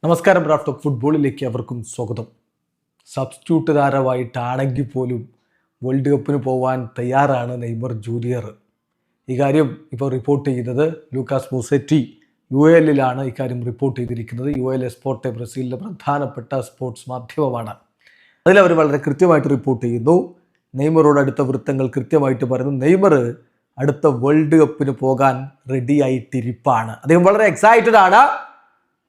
നമസ്കാരം. Raft of ഫുട്ബോളിലേക്ക് അവർക്കും സ്വാഗതം. സബ്സ്റ്റിറ്റ്യൂട്ട് താരമായിട്ടാണെങ്കിൽ പോലും വേൾഡ് കപ്പിന് പോകാൻ തയ്യാറാണ് നെയ്മർ ജൂനിയർ. ഈ കാര്യം ഇപ്പോൾ റിപ്പോർട്ട് ചെയ്യുന്നത് ലൂക്കാസ് മൂസെറ്റി UAL-ലാണ് ഇക്കാര്യം റിപ്പോർട്ട് ചെയ്തിരിക്കുന്നത്. UAL എസ്പോർട്ടെ ബ്രസീലിലെ പ്രധാനപ്പെട്ട സ്പോർട്സ് മാധ്യമമാണ്. അതിലവർ വളരെ കൃത്യമായിട്ട് റിപ്പോർട്ട് ചെയ്യുന്നു. നെയ്മറോട് അടുത്ത വൃത്തങ്ങൾ കൃത്യമായിട്ട് പറയുന്നു, നെയ്മർ അടുത്ത വേൾഡ് കപ്പിന് പോകാൻ റെഡിയായിട്ടിരിപ്പാണ്. അദ്ദേഹം വളരെ എക്സൈറ്റഡ് ആണ്.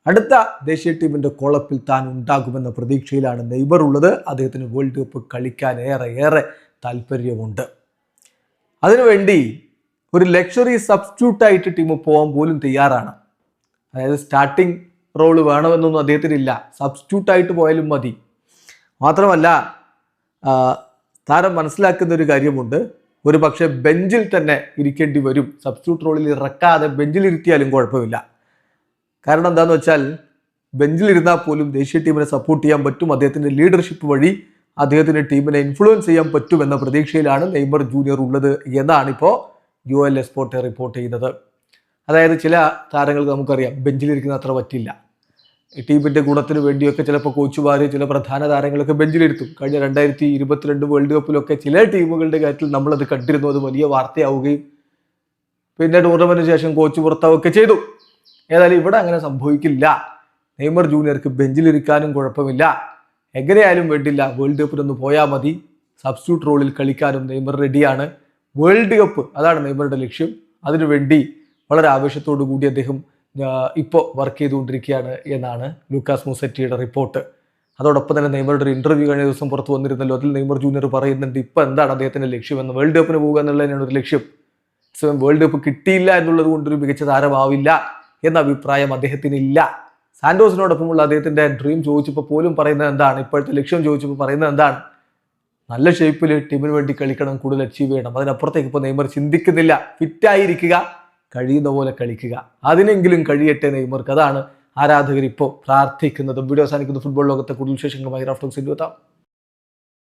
അടുത്ത ദേശീയ ടീമിൻ്റെ കോളപ്പിൽ താൻ ഉണ്ടാകുമെന്ന പ്രതീക്ഷയിലാണ് നെയ്മർ ഉള്ളത്. അദ്ദേഹത്തിന് വേൾഡ് കപ്പ് കളിക്കാൻ ഏറെ താല്പര്യമുണ്ട്. അതിനുവേണ്ടി ഒരു ലക്ഷറി സബ്സ്റ്റിറ്റ്യൂട്ടായിട്ട് ടീം പോകാൻ പോലും തയ്യാറാണ്. അതായത് സ്റ്റാർട്ടിംഗ് റോള് വേണമെന്നൊന്നും അദ്ദേഹത്തിനില്ല, സബ്സ്റ്റിറ്റ്യൂട്ടായിട്ട് പോയാലും മതി. മാത്രമല്ല താരം മനസ്സിലാക്കുന്ന ഒരു കാര്യമുണ്ട്, ഒരു പക്ഷേ ബെഞ്ചിൽ തന്നെ ഇരിക്കേണ്ടി വരും. സബ്സ്റ്റിറ്റ്യൂട്ട് റോളിൽ ഇറക്കാതെ ബെഞ്ചിലിരുത്തിയാലും കുഴപ്പമില്ല. കാരണം എന്താണെന്ന് വെച്ചാൽ ബെഞ്ചിലിരുന്നാൽ പോലും ദേശീയ ടീമിനെ സപ്പോർട്ട് ചെയ്യാൻ പറ്റും. അദ്ദേഹത്തിൻ്റെ ലീഡർഷിപ്പ് വഴി അദ്ദേഹത്തിൻ്റെ ടീമിനെ ഇൻഫ്ലുവൻസ് ചെയ്യാൻ പറ്റുമെന്ന പ്രതീക്ഷയിലാണ് നെയ്മർ ജൂനിയർ ഉള്ളത് എന്നാണ് ഇപ്പോൾ UAL എസ്പോർട്ടെ റിപ്പോർട്ട് ചെയ്യുന്നത്. അതായത് ചില താരങ്ങൾക്ക് നമുക്കറിയാം ബെഞ്ചിലിരിക്കുന്ന അത്ര പറ്റില്ല. ടീമിൻ്റെ ഗുണത്തിന് വേണ്ടിയൊക്കെ ചിലപ്പോൾ കോച്ചുമാർ ചില പ്രധാന താരങ്ങളൊക്കെ ബെഞ്ചിലിരുത്തും. കഴിഞ്ഞ 2022 വേൾഡ് കപ്പിലൊക്കെ ചില ടീമുകളുടെ കാര്യത്തിൽ നമ്മളത് കണ്ടിരുന്നു. അത് വലിയ വാർത്തയാവുകയും പിന്നെ ടൂർണമെൻറ്റിന് ശേഷം കോച്ച് പുറത്താവുകയൊക്കെ ചെയ്തു. ഏതായാലും ഇവിടെ അങ്ങനെ സംഭവിക്കില്ല. നെയ്മർ ജൂനിയർക്ക് ബെഞ്ചിലിരിക്കാനും കുഴപ്പമില്ല. എങ്ങനെയായാലും വേണ്ടില്ല, വേൾഡ് കപ്പിനൊന്ന് പോയാൽ മതി. സബ്സ്റ്റിറ്റ്യൂട്ട് റോളിൽ കളിക്കാനും നെയ്മർ റെഡിയാണ്. വേൾഡ് കപ്പ്, അതാണ് നെയ്മറുടെ ലക്ഷ്യം. അതിനുവേണ്ടി വളരെ ആവേശത്തോടു കൂടി അദ്ദേഹം ഇപ്പോൾ വർക്ക് ചെയ്തുകൊണ്ടിരിക്കുകയാണ് എന്നാണ് ലൂക്കാസ് മൂസെറ്റിയുടെ റിപ്പോർട്ട്. അതോടൊപ്പം തന്നെ നെയ്മറുടെ ഒരു ഇൻ്റർവ്യൂ കഴിഞ്ഞ ദിവസം പുറത്തു വന്നിരുന്നല്ലോ. അതിൽ നെയ്മർ ജൂനിയർ പറയുന്നുണ്ട് ഇപ്പോൾ എന്താണ് അദ്ദേഹത്തിൻ്റെ ലക്ഷ്യമെന്ന്. വേൾഡ് കപ്പിന് പോകുക എന്നുള്ളതിനാണ് ഒരു ലക്ഷ്യം. വേൾഡ് കപ്പ് കിട്ടിയില്ല എന്നുള്ളത് കൊണ്ടൊരു മികച്ച താരമാവില്ല എന്ന അഭിപ്രായം അദ്ദേഹത്തിനില്ല. സാന്റോസിനോടൊപ്പമുള്ള അദ്ദേഹത്തിൻ്റെ ഡ്രീം ചോദിച്ചപ്പോൾ പോലും പറയുന്നത് എന്താണ്, ഇപ്പോഴത്തെ ലക്ഷ്യം ചോദിച്ചപ്പോൾ പറയുന്നത് എന്താണ്, നല്ല ഷേപ്പിൽ ടീമിന് വേണ്ടി കളിക്കണം, കൂടുതൽ അച്ചീവ് ചെയ്യണം. അതിനപ്പുറത്തേക്ക് ഇപ്പോൾ നെയ്മർ ചിന്തിക്കുന്നില്ല. ഫിറ്റായിരിക്കുക, കഴിയുന്ന പോലെ കളിക്കുക, അതിനെങ്കിലും കഴിയട്ടെ നെയ്മർക്ക്. അതാണ് ആരാധകർ ഇപ്പോൾ പ്രാർത്ഥിക്കുന്നത്. വീഡിയോ അവസാനിക്കുന്ന ഫുട്ബോൾ ലോകത്തെ കൂടുതൽ വിശേഷങ്ങളുമായി റാഫ്റ്റ് ഓഫ് എത്താം.